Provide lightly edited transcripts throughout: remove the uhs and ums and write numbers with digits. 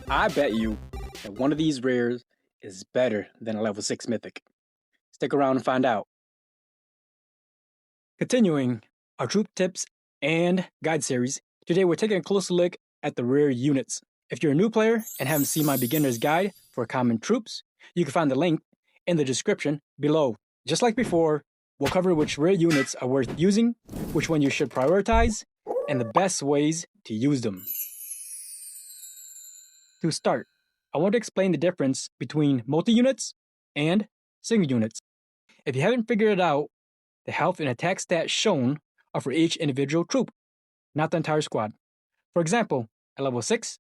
I bet you that one of these rares is better than a level 6 mythic. Stick around and find out. Continuing our troop tips and guide series, today we're taking a closer look at the rare units. If you're a new player and haven't seen my beginner's guide for common troops, you can find the link in the description below. Just like before, we'll cover which rare units are worth using, which one you should prioritize, and the best ways to use them. To start, I want to explain the difference between multi-units and single units. If you haven't figured it out, the health and attack stats shown are for each individual troop, not the entire squad. For example, at level 6,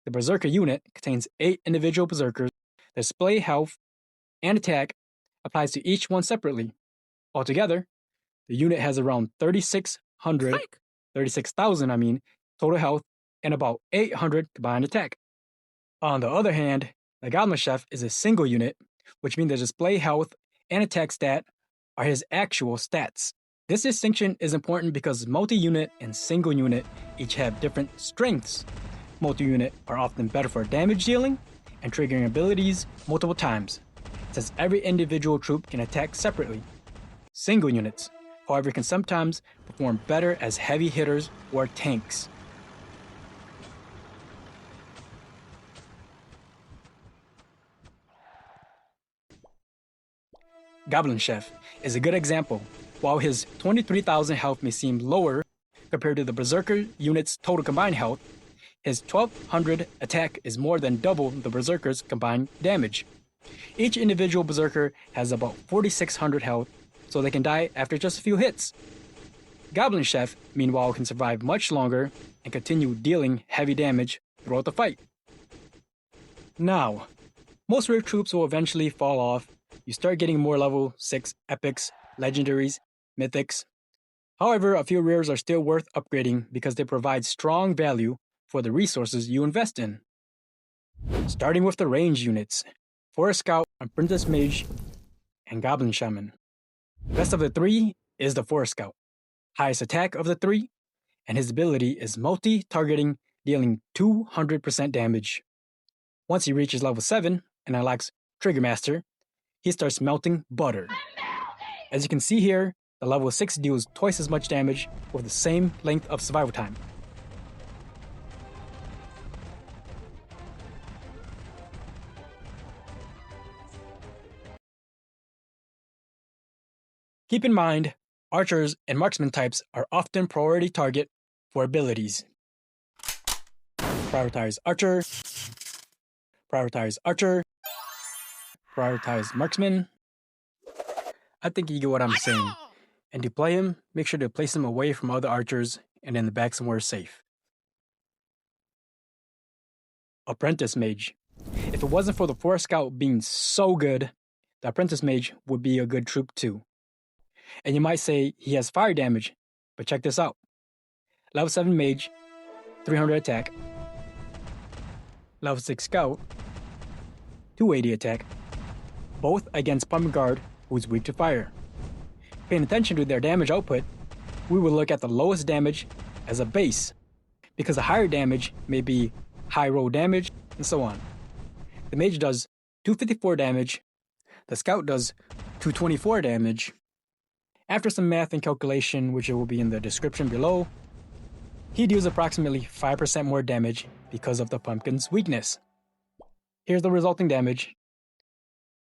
the Berserker unit contains 8 individual Berserkers. The display health and attack applies to each one separately. Altogether, the unit has around 36,000 total health and about 800 combined attack. On the other hand, the Goblin Chef is a single unit, which means the display health and attack stat are his actual stats. This distinction is important because multi-unit and single unit each have different strengths. Multi-unit are often better for damage dealing and triggering abilities multiple times, since every individual troop can attack separately. Single units, however, can sometimes perform better as heavy hitters or tanks. Goblin Chef is a good example. While his 23,000 health may seem lower compared to the Berserker unit's total combined health, his 1,200 attack is more than double the Berserker's combined damage. Each individual Berserker has about 4,600 health, so they can die after just a few hits. Goblin Chef, meanwhile, can survive much longer and continue dealing heavy damage throughout the fight. Now, most rare troops will eventually fall off. You start getting more level 6 epics, legendaries, mythics. However, a few rares are still worth upgrading because they provide strong value for the resources you invest in. Starting with the range units, Forest Scout, Apprentice Mage, and Goblin Shaman. The best of the three is the Forest Scout, highest attack of the three, and his ability is multi-targeting, dealing 200% damage. Once he reaches level 7 and unlocks Trigger Master, he starts melting butter. As you can see here, the level 6 deals twice as much damage with the same length of survival time. Keep in mind, archers and marksman types are often priority target for abilities. Prioritize archer, prioritize marksman. I think you get what I'm saying. And to play him, make sure to place him away from other archers and in the back somewhere safe. Apprentice Mage. If it wasn't for the Forest Scout being so good, the Apprentice Mage would be a good troop too. And you might say he has fire damage, but check this out. Level 7 Mage, 300 attack. Level 6 Scout, 280 attack. Both against Pumpkin Guard, who's weak to fire. Paying attention to their damage output, we will look at the lowest damage as a base, because the higher damage may be high roll damage, and so on. The Mage does 254 damage, the Scout does 224 damage. After some math and calculation, which will be in the description below, he deals approximately 5% more damage because of the Pumpkin's weakness. Here's the resulting damage.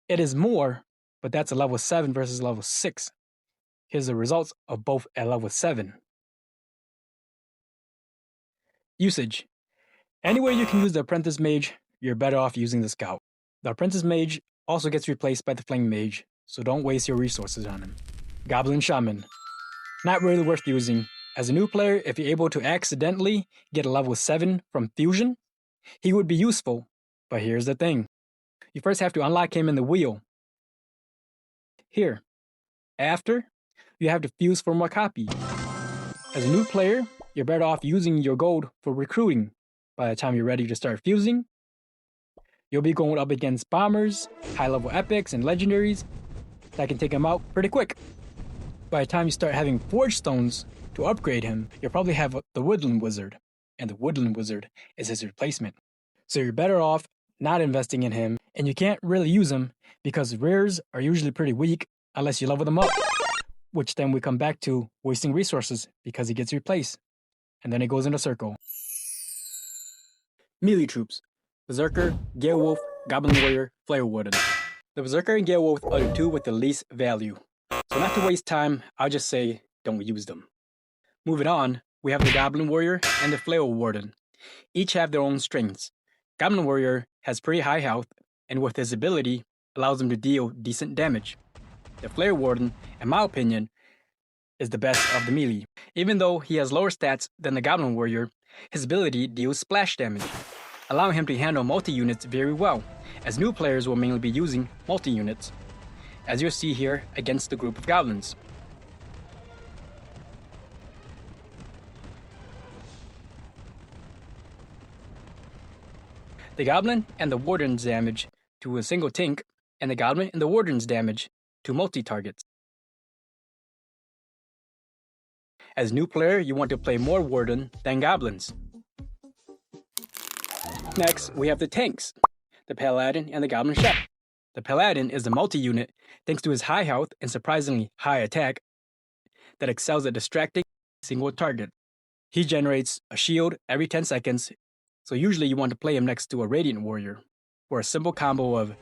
It is more, but that's a level 7 versus level 6. Here's the results of both at level 7. Usage. Anywhere you can use the Apprentice Mage, you're better off using the Scout. The Apprentice Mage also gets replaced by the Flame Mage, so don't waste your resources on him. Goblin Shaman. Not really worth using. As a new player, if you're able to accidentally get a level 7 from Fusion, he would be useful. But here's the thing. You first have to unlock him in the wheel. Here. After, you have to fuse for more copy. As a new player, you're better off using your gold for recruiting. By the time you're ready to start fusing, you'll be going up against bombers, high-level epics, and legendaries that can take him out pretty quick. By the time you start having forge stones to upgrade him, you'll probably have the Woodland Wizard, and the Woodland Wizard is his replacement. So you're better off not investing in him, and you can't really use him because rares are usually pretty weak unless you level them up, which then we come back to wasting resources because he gets replaced, and then it goes in a circle. Melee troops: Berserker, Gale Wolf, Goblin Warrior, Flare Warden. The Berserker and Gale Wolf are the two with the least value, so not to waste time, I'll just say don't use them. Moving on, we have the Goblin Warrior and the Flare Warden. Each have their own strengths. Goblin Warrior has pretty high health, and with his ability, allows him to deal decent damage. The Flare Warden, in my opinion, is the best of the melee. Even though he has lower stats than the Goblin Warrior, his ability deals splash damage, allowing him to handle multi-units very well, as new players will mainly be using multi-units, as you'll see here against the group of goblins. The Goblin and the Warden's damage to a single tank, and the Goblin and the Warden's damage to multi-targets. As new player, you want to play more Warden than Goblins. Next, we have the tanks, the Paladin and the Goblin Chef. The Paladin is a multi-unit thanks to his high health and surprisingly high attack that excels at distracting a single target. He generates a shield every 10 seconds, so usually you want to play him next to a Radiant Warrior, where a simple combo of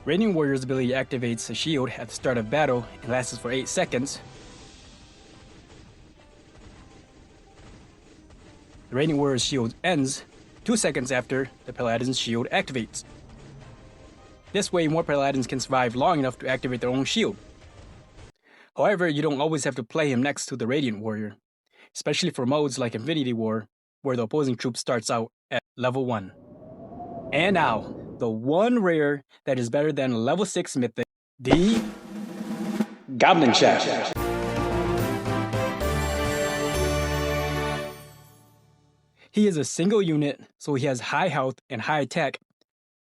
Radiant Warrior's ability activates a shield at the start of battle and lasts for 8 seconds. The Radiant Warrior's shield ends 2 seconds after the Paladin's shield activates. This way, more Paladins can survive long enough to activate their own shield. However, you don't always have to play him next to the Radiant Warrior, especially for modes like Infinity War, where the opposing troop starts out at level 1. And now, the one rare that is better than level 6 mythic, the Goblin Chef. He is a single unit, so he has high health and high attack,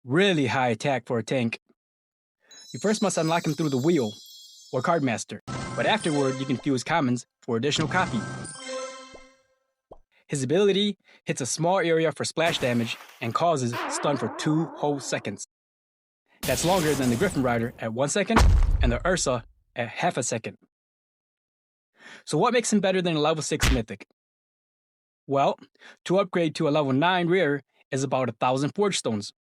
really high attack for a tank. You first must unlock him through the wheel, or card master, but afterward you can fuse commons for additional copy. His ability hits a small area for splash damage and causes stun for 2 whole seconds. That's longer than the Griffin Rider at 1 second and the Ursa at half a second. So what makes him better than a level 6 mythic? Well, to upgrade to a level 9 rare is about 1,000 Forge Stones.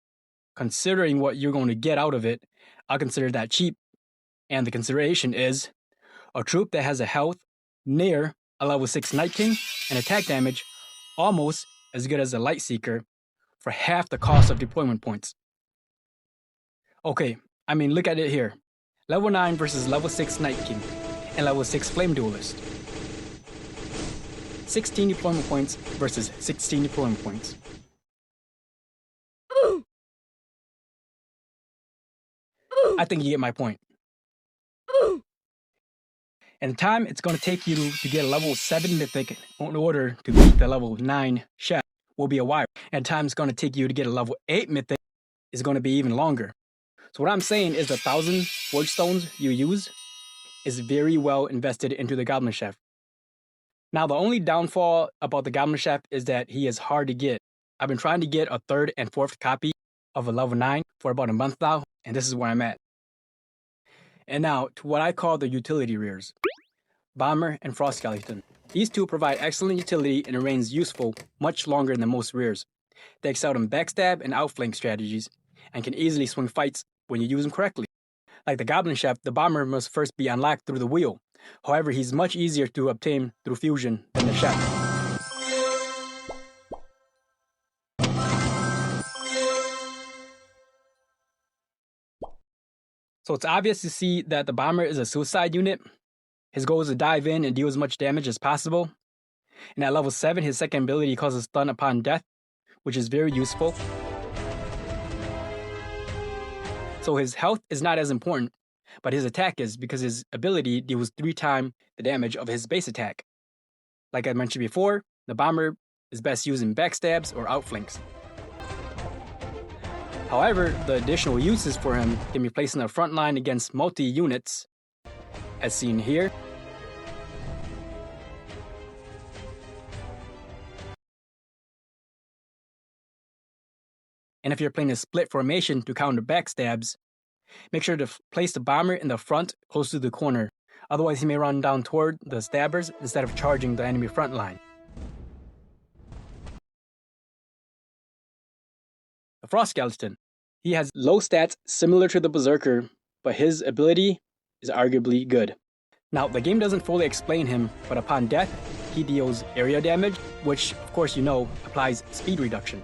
Considering what you're going to get out of it, I'll consider that cheap. And the consideration is a troop that has a health near a level 6 Night King and attack damage almost as good as a Light Seeker for half the cost of deployment points. Okay, I mean, look at it here. Level 9 versus level 6 Night King and level 6 Flame Duelist. 16 deployment points versus 16 deployment points. I think you get my point. And the time it's going to take you to get a level 7 mythic in order to beat the level 9 chef will be a while. And the time it's going to take you to get a level 8 mythic is going to be even longer. So what I'm saying is the 1,000 Forge Stones you use is very well invested into the Goblin Chef. Now, the only downfall about the Goblin Chef is that he is hard to get. I've been trying to get a 3rd and 4th copy of a level 9 for about a month now, and this is where I'm at. And now, to what I call the utility rears. Bomber and Frost Skeleton. These two provide excellent utility and remains useful much longer than most rears. They excel in backstab and outflank strategies, and can easily swing fights when you use them correctly. Like the Goblin Chef, the Bomber must first be unlocked through the wheel. However, he's much easier to obtain through fusion than the Chef. So it's obvious to see that the Bomber is a suicide unit. His goal is to dive in and deal as much damage as possible. And at level 7, his second ability causes stun upon death, which is very useful. So his health is not as important, but his attack is, because his ability deals 3 times the damage of his base attack. Like I mentioned before, the Bomber is best used in backstabs or outflanks. However, the additional uses for him can be placed in the front line against multi-units, as seen here. And if you're playing a split formation to counter backstabs, make sure to place the bomber in the front close to the corner. Otherwise, he may run down toward the stabbers instead of charging the enemy front line. The Frost Skeleton. He has low stats similar to the Berserker, but his ability is arguably good. Now, the game doesn't fully explain him, but upon death, he deals area damage, which, of course you know, applies speed reduction.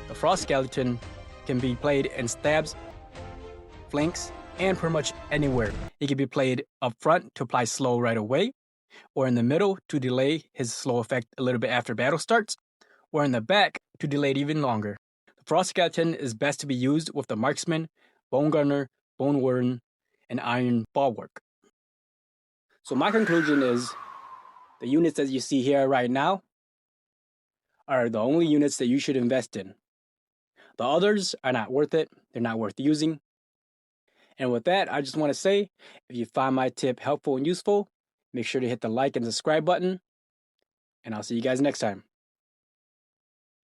The Frost Skeleton can be played in stabs, flanks, and pretty much anywhere. He can be played up front to apply slow right away, or in the middle to delay his slow effect a little bit after battle starts, or in the back to delay it even longer. The Frost Skeleton is best to be used with the Marksman, Bone Gunner, Bone Warden, and Iron Bulwark. So my conclusion is, the units that you see here right now are the only units that you should invest in. The others are not worth it, they're not worth using. And with that, I just want to say, if you find my tip helpful and useful, make sure to hit the like and subscribe button, and I'll see you guys next time.